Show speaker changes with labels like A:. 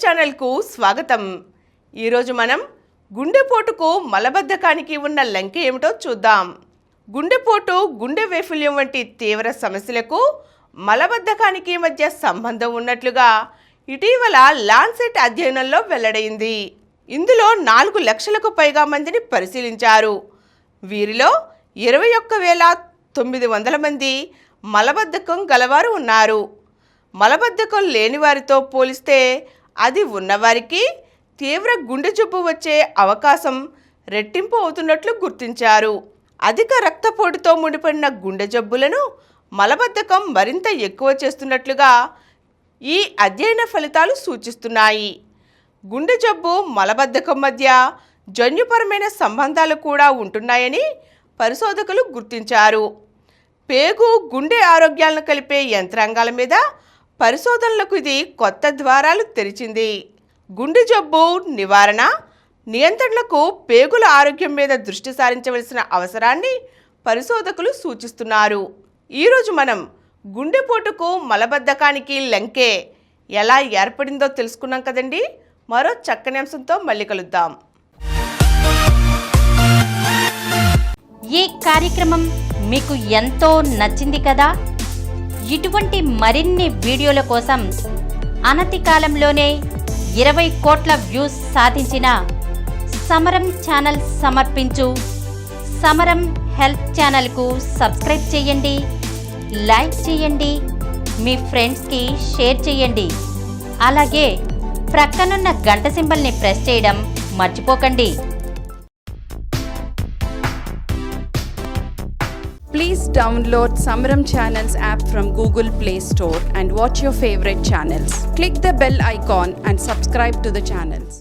A: ఛానల్కు స్వాగతం. ఈరోజు మనం గుండెపోటుకు మలబద్ధకానికి ఉన్న లింక్ ఏమిటో చూద్దాం. గుండెపోటు, గుండె వైఫల్యం వంటి తీవ్ర సమస్యలకు మలబద్ధకానికి మధ్య సంబంధం ఉన్నట్లుగా ఇటీవల లాన్సెట్ అధ్యయనంలో వెల్లడైంది. ఇందులో 4 లక్షలకు పైగా మందిని పరిశీలించారు. వీరిలో 21,900 మంది మలబద్ధకం గలవారు ఉన్నారు. మలబద్ధకం లేని వారితో పోలిస్తే అది ఉన్నవారికి తీవ్ర గుండె జబ్బు వచ్చే అవకాశం రెట్టింపు అవుతున్నట్లు గుర్తించారు. అధిక రక్తపోటుతో ముడిపడిన గుండె జబ్బులను మలబద్ధకం మరింత ఎక్కువ చేస్తున్నట్లుగా ఈ అధ్యయన ఫలితాలు సూచిస్తున్నాయి. గుండె జబ్బు, మలబద్ధకం మధ్య జన్యుపరమైన సంబంధాలు కూడా ఉంటున్నాయని పరిశోధకులు గుర్తించారు. పేగు, గుండె ఆరోగ్యాలను కలిపే యంత్రాంగాల మీద పరిశోధనలకు ఇది కొత్త ద్వారాలు తెరిచింది. గుండె జబ్బు నివారణ, నియంత్రణలకు పేగుల ఆరోగ్యం మీద దృష్టి సారించవలసిన అవసరాన్ని పరిశోధకులు సూచిస్తున్నారు. ఈరోజు మనం గుండెపోటుకు మలబద్ధకానికి లింకే ఎలా ఏర్పడిందో తెలుసుకున్నాం కదండి. మరో చక్కని అంశంతో మళ్ళీ కలుద్దాం.
B: ఈ కార్యక్రమం మీకు ఎంతో నచ్చింది కదా. ఇటువంటి మరిన్ని వీడియోల కోసం అనతి కాలంలోనే 20 కోట్ల వ్యూస్ సాధించిన సమరం ఛానల్ సమర్పించు సమరం హెల్త్ ఛానల్కు సబ్స్క్రైబ్ చేయండి, లైక్ చేయండి, మీ ఫ్రెండ్స్కి షేర్ చేయండి. అలాగే ప్రక్కనున్న గంట సింబల్ని ప్రెస్ చేయడం మర్చిపోకండి.
C: Please download Samaram Channels app from Google Play Store and watch your favorite channels. Click the bell icon and subscribe to the channels.